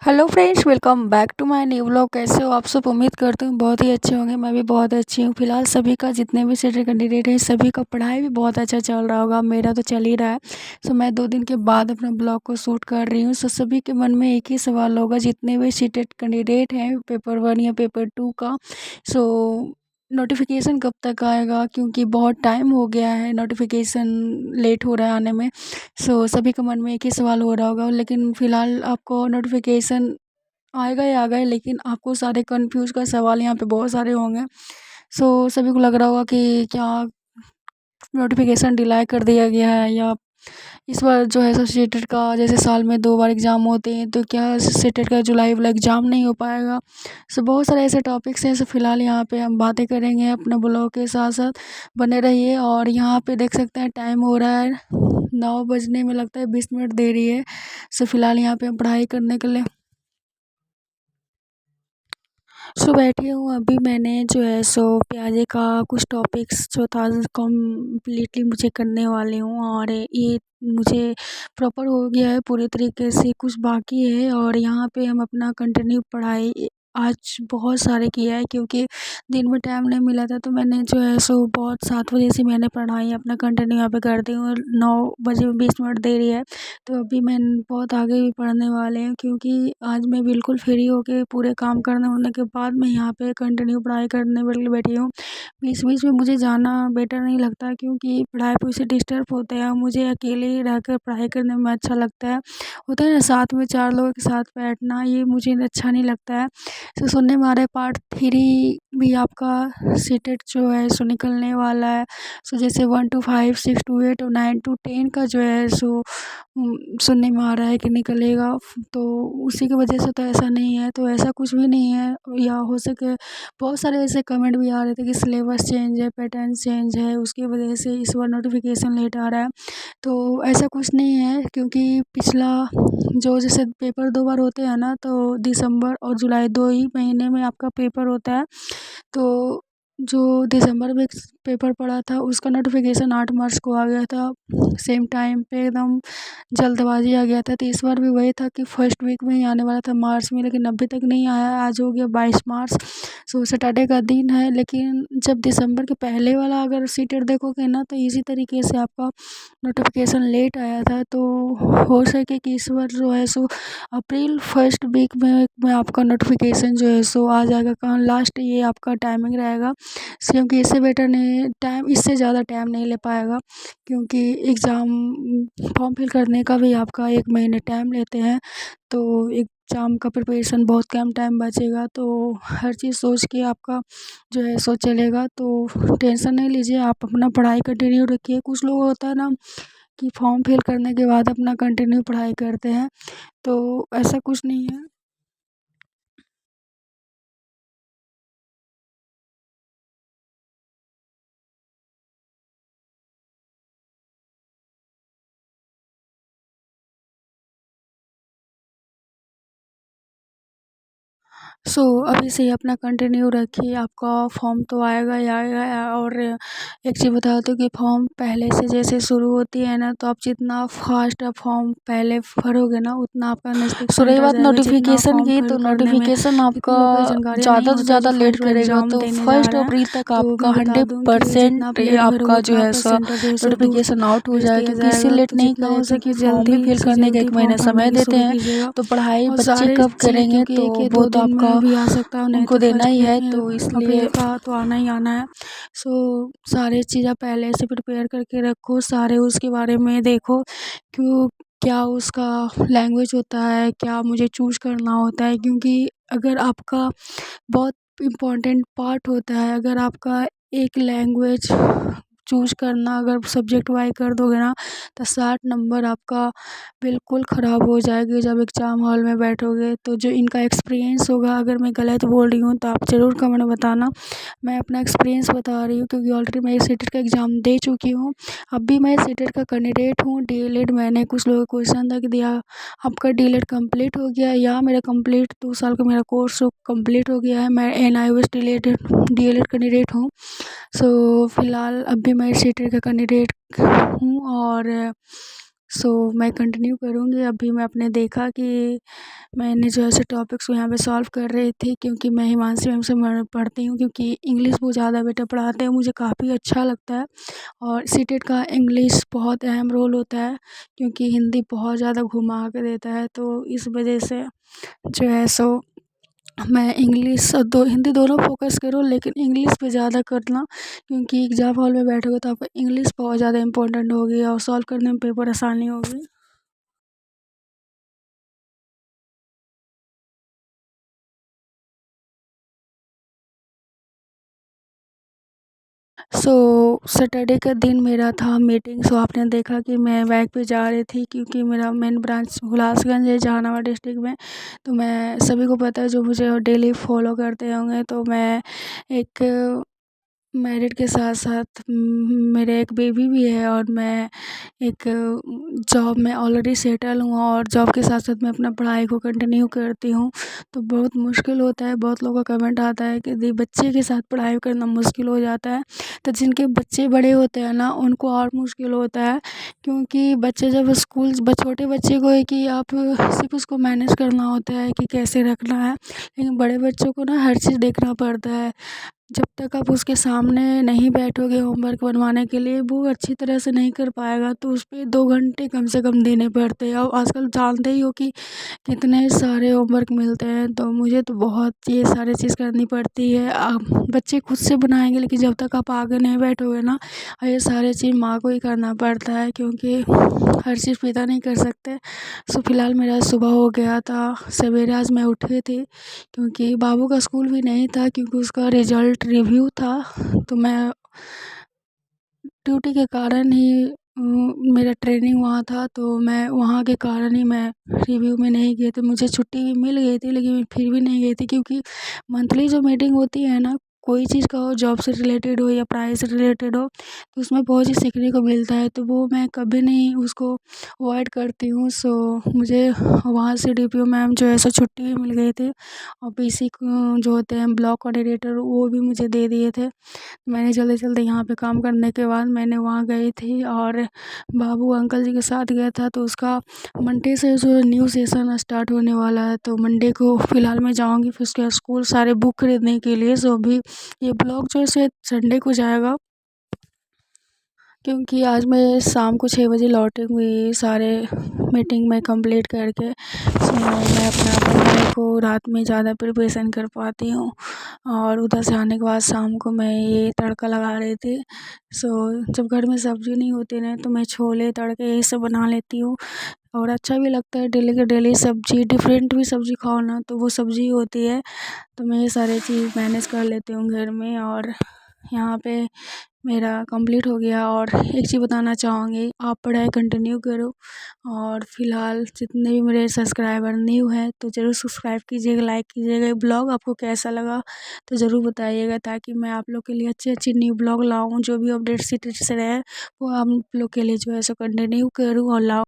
Hello friends, welcome back to my new vlog. कैसे हो आप सब? उम्मीद करती हूँ बहुत ही अच्छे होंगे। मैं भी बहुत अच्छी हूँ। फिलहाल सभी का, जितने भी सीटेड कैंडिडेट हैं, सभी का पढ़ाई भी बहुत अच्छा चल रहा होगा। मेरा तो चल ही रहा है। सो मैं 2 दिन के बाद अपना ब्लॉग को शूट कर रही हूँ। सो सभी के मन में एक ही सवाल होगा, जितने भी सीटेड कैंडिडेट हैं पेपर 1 या पेपर 2 का। सो नोटिफिकेशन कब तक आएगा, क्योंकि बहुत टाइम हो गया है, नोटिफिकेशन लेट हो रहा है आने में। सभी के मन में एक ही सवाल हो रहा होगा, लेकिन फ़िलहाल आपको नोटिफिकेशन आएगा ही आएगा ही, लेकिन आपको सारे कन्फ्यूज़ का सवाल यहाँ पे बहुत सारे होंगे। सभी को लग रहा होगा कि क्या नोटिफिकेशन डिले कर दिया गया है, या इस बार जो है सीटेट का, जैसे साल में 2 बार एग्ज़ाम होते हैं, तो क्या सीटेट का जुलाई वाला एग्ज़ाम नहीं हो पाएगा। बहुत सारे ऐसे टॉपिक्स हैं। फ़िलहाल यहाँ पे हम बातें करेंगे अपने ब्लॉग के साथ साथ। बने रहिए। और यहाँ पे देख सकते हैं टाइम हो रहा है 9 बजने में, लगता है 20 मिनट देरी है। फ़िलहाल यहाँ पे हम पढ़ाई करने के लिए बैठी हूँ। अभी मैंने जो है प्याजे का कुछ टॉपिक्स जो था कम्प्लीटली मुझे करने वाली हूँ, और ये मुझे प्रॉपर हो गया है पूरे तरीके से। कुछ बाकी है, और यहाँ पे हम अपना कंटिन्यू पढ़ाई आज बहुत सारे किया है, क्योंकि दिन में टाइम नहीं मिला था। तो मैंने जो है बहुत 7 बजे से मैंने पढ़ाई अपना कंटिन्यू यहाँ पे करती हूँ। 9 बजे 20 मिनट देरी है, तो अभी मैं बहुत आगे भी पढ़ने वाले हैं, क्योंकि आज मैं बिल्कुल फ्री होके पूरे काम करने होने के बाद मैं यहाँ पे कंटिन्यू पढ़ाई करने के लिए बैठी हूँ। बीच बीच में मुझे जाना बेटर नहीं लगता, क्योंकि पढ़ाई पे से डिस्टर्ब होते हैं। मुझे अकेले ही रहकर पढ़ाई करने में अच्छा लगता है। होता है ना, साथ में 4 लोगों के साथ बैठना, ये मुझे अच्छा नहीं लगता है। सुनने में आ रहा है पार्ट 3 भी आपका सीटेट जो है निकलने वाला है। जैसे 1 to 5, 6 to 8 और 9 to 10 का जो है सुनने में आ रहा है कि निकलेगा। तो उसी की वजह से तो ऐसा नहीं है, तो ऐसा कुछ भी नहीं है। या हो सके, बहुत सारे ऐसे कमेंट भी आ रहे थे कि सिलेबस चेंज है, पैटर्न चेंज है, उसकी वजह से इस बार नोटिफिकेशन लेट आ रहा है। तो ऐसा कुछ नहीं है, क्योंकि पिछला जो जैसे पेपर 2 बार होते हैं ना, तो दिसंबर और जुलाई 2 ही महीने में आपका पेपर होता है। तो जो दिसंबर में पेपर पड़ा था, उसका नोटिफिकेशन 8 मार्च को आ गया था। सेम टाइम पे एकदम जल्दबाजी आ गया था। तो इस बार भी वही था कि फर्स्ट वीक में ही आने वाला था मार्च में, लेकिन अभी तक नहीं आया है। आज हो गया 22 मार्च। सैटरडे का दिन है। लेकिन जब दिसंबर के पहले वाला अगर सीटेट देखोगे ना, तो इसी तरीके से आपका नोटिफिकेशन लेट आया था। तो हो सके कि इस बार जो है अप्रैल फर्स्ट वीक में आपका नोटिफिकेशन जो है आ जाएगा। कहाँ लास्ट ये आपका टाइमिंग रहेगा, क्योंकि इससे बेटर नहीं टाइम, इससे ज़्यादा टाइम नहीं ले पाएगा, क्योंकि एग्ज़ाम फॉर्म फिल करने का भी आपका 1 महीने टाइम लेते हैं। तो एग्ज़ाम का प्रिपरेशन बहुत कम टाइम बचेगा, तो हर चीज़ सोच के आपका जो है चलेगा। तो टेंशन नहीं लीजिए, आप अपना पढ़ाई कंटिन्यू रखिए। कुछ लोग होता है ना कि फॉर्म फिल करने के बाद अपना कंटिन्यू पढ़ाई करते हैं, तो ऐसा कुछ नहीं है। अभी से ही अपना कंटिन्यू रखिए। आपका फॉर्म तो आएगा ही आएगा। और एक चीज़ बता दूँ कि फॉर्म पहले से जैसे शुरू होती है ना, तो आप जितना फास्ट आप फॉर्म पहले भरोगे ना, उतना आपका नज़दीक रही सेंटर बात जाएगा। जितना नोटिफिकेशन फॉर्म की, फिल तो करने में नोटिफिकेशन आपका कितने लोगों को जानकारियाँ नहीं ज़्यादा से होता है, जो ज़्यादा लेट फर्स्ट बार करेगा, एग्ज़ाम तो देने जा फर्स्ट रहा है। अप्रैल तक तो आपका मैं बता दूँ कि जितना आप 100% लेट भरोगे, आपका जो उतना है आपका सेंटर जो है दूर नोटिफिकेशन आउट हो भेज जाएगा। दिया क्योंकि इससे जाएगा। लेट तो नहीं जितना हो करें, सके क्योंकि फॉर्म भी जल्दी फिल से करने का जल्दी 1 फॉर्म महीना भरने समय की देते शुरू हैं। कीजिएगा। तो पढ़ाई और बच्चे सारे कब चीज़, करेंगे, क्योंकि तो 1 या वो 2 तो दिन आपका में भी आ सकता है, नहीं उनको तो देना फर्स्ट ही वीक है, में तो इसलिए अप्रैल का तो आना ही आना है। सारे चीज़ आप पहले से प्रिपेयर करके रखो, सारे उसके बारे में देखो, क्यों क्या उसका लैंग्वेज होता है, क्या मुझे चूज़ करना होता है। क्योंकि अगर आपका बहुत इम्पोर्टेंट पार्ट होता है, अगर आपका एक लैंग्वेज चूज़ करना अगर सब्जेक्ट वाइज़ कर दोगे ना, तो 60 नंबर आपका बिल्कुल ख़राब हो जाएगी जब एग्ज़ाम हॉल में बैठोगे। तो जो इनका एक्सपीरियंस होगा, अगर मैं गलत बोल रही हूँ तो आप ज़रूर कमेंट में बताना। मैं अपना एक्सपीरियंस बता रही हूँ, क्योंकि ऑलरेडी मैं सीटेट का एग्ज़ाम दे चुकी हूँ। अब भी मैं सीटेट का कैंडिडेट हूँ। डीएलएड मैंने कुछ लोगों को क्वेश्चन तक दिया, आपका डीएलएड कंप्लीट हो गया? या मेरा कंप्लीट 2 साल का मेरा कोर्स कंप्लीट हो गया है। मैं एनआईओएस डीएलएड कैंडिडेट हूँ। फ़िलहाल अभी मैं सीटेट का कैंडिडेट हूँ, और सो मैं कंटिन्यू करूँगी। अभी मैं अपने देखा कि मैंने जो ऐसे टॉपिक्स को यहाँ पे सॉल्व कर रही थी, क्योंकि मैं हिमांशी मैम से पढ़ती हूँ, क्योंकि इंग्लिश वो ज़्यादा बेटर पढ़ाते हैं, मुझे काफ़ी अच्छा लगता है। और सीटेट का इंग्लिश बहुत अहम रोल होता है, क्योंकि हिंदी बहुत ज़्यादा घुमा के देता है, तो इस वजह से जो है सो मैं इंग्लिश और हिंदी दोनों फोकस करूँ, लेकिन इंग्लिश पे ज़्यादा करना, क्योंकि एग्ज़ाम हॉल में बैठोगे तो आपको इंग्लिश बहुत ज़्यादा इंपॉर्टेंट होगी और सॉल्व करने में पेपर आसानी होगी। सो सैटरडे का दिन मेरा था मीटिंग। सो आपने देखा कि मैं बाइक पे जा रही थी, क्योंकि मेरा मेन ब्रांच हुलासगंज है जहानाबाद डिस्ट्रिक्ट में। तो मैं सभी को पता है जो मुझे डेली फॉलो करते होंगे, तो मैं एक मैरिड के साथ-साथ मेरे एक बेबी भी है, और मैं एक जॉब में ऑलरेडी सेटल हूँ, और जॉब के साथ-साथ मैं अपना पढ़ाई को कंटिन्यू करती हूँ। तो बहुत मुश्किल होता है, बहुत लोगों का कमेंट आता है कि दी बच्चे के साथ पढ़ाई करना मुश्किल हो जाता है। तो जिनके बच्चे बड़े होते हैं ना, उनको और मुश्किल होता है, क्योंकि बच्चे जब स्कूल छोटे बच्चे को है कि आप सिर्फ़ उसको मैनेज करना होता है कि कैसे रखना है, लेकिन बड़े बच्चों को ना हर चीज़ देखना पड़ता है। जब तक आप उसके सामने नहीं बैठोगे होमवर्क बनवाने के लिए, वो अच्छी तरह से नहीं कर पाएगा, तो उस पे 2 घंटे कम से कम देने पड़ते हैं। और आजकल जानते ही हो कि कितने सारे होमवर्क मिलते हैं, तो मुझे तो बहुत ये सारी चीज़ करनी पड़ती है। बच्चे खुद से बनाएँगे, लेकिन जब तक आप आगे नहीं बैठोगे ना, ये सारी चीज़ माँ को ही करना पड़ता है, क्योंकि हर चीज़ पिता नहीं कर सकते। सो फिलहाल मेरा सुबह हो गया था, सवेरे आज मैं उठी थी, क्योंकि बाबू का स्कूल भी नहीं था, क्योंकि उसका रिज़ल्ट रिव्यू था। तो मैं ड्यूटी के कारण ही मेरा ट्रेनिंग वहाँ था, तो मैं वहाँ के कारण ही मैं रिव्यू में नहीं गई थी। मुझे छुट्टी मिल गई थी, लेकिन मैं फिर भी नहीं गई थी, क्योंकि मंथली जो मीटिंग होती है ना, कोई चीज़ का हो, जॉब से रिलेटेड हो या पढ़ाई से रिलेटेड हो, तो उसमें बहुत चीज़ सीखने को मिलता है, तो वो मैं कभी नहीं उसको अवॉइड करती हूँ। सो मुझे वहाँ से डीपीओ मैम जो है सो छुट्टी भी मिल गई थी, और पीसी जो होते हैं ब्लॉक कोऑर्डिनेटर, वो भी मुझे दे दिए थे। मैंने जल्दी-जल्दी यहाँ पे काम करने के बाद मैंने वहाँ गई थी, और बाबू अंकल जी के साथ गया था, तो उसका मंडे से जो न्यू सेशन स्टार्ट होने वाला है, तो मंडे को फ़िलहाल मैं जाऊँगी, फिर उसके बाद स्कूल सारे बुक खरीदने के लिए। सो अभी ये ब्लॉग जो है शायद संडे को जाएगा, क्योंकि आज मैं शाम को 6 बजे लौटूँगी सारे मीटिंग में कंप्लीट करके। सो मैं अपना पढ़ाई को रात में ज़्यादा प्रिपरेशन कर पाती हूँ, और उधर से आने के बाद शाम को मैं ये तड़का लगा रही थी। सो जब घर में सब्ज़ी नहीं होती ना, तो मैं छोले तड़के यही सब बना लेती हूँ, और अच्छा भी लगता है डेली के डेली सब्ज़ी, डिफरेंट भी सब्ज़ी खाओ ना, तो वो सब्ज़ी होती है। तो मैं ये सारी चीज़ मैनेज कर लेती हूँ घर में, और यहाँ पे मेरा कंप्लीट हो गया। और एक चीज़ बताना चाहूँगी, आप पढ़ाई कंटिन्यू करो, और फ़िलहाल जितने भी मेरे सब्सक्राइबर न्यू हैं, तो ज़रूर सब्सक्राइब कीजिएगा, लाइक कीजिएगा। ये ब्लॉग आपको कैसा लगा तो ज़रूर बताइएगा, ताकि मैं आप लोग के लिए अच्छी-अच्छी न्यू ब्लॉग लाऊँ, जो भी अपडेट से रहे वो आप लोग के लिए जो है सो कंटिन्यू करूँ और लाऊँ।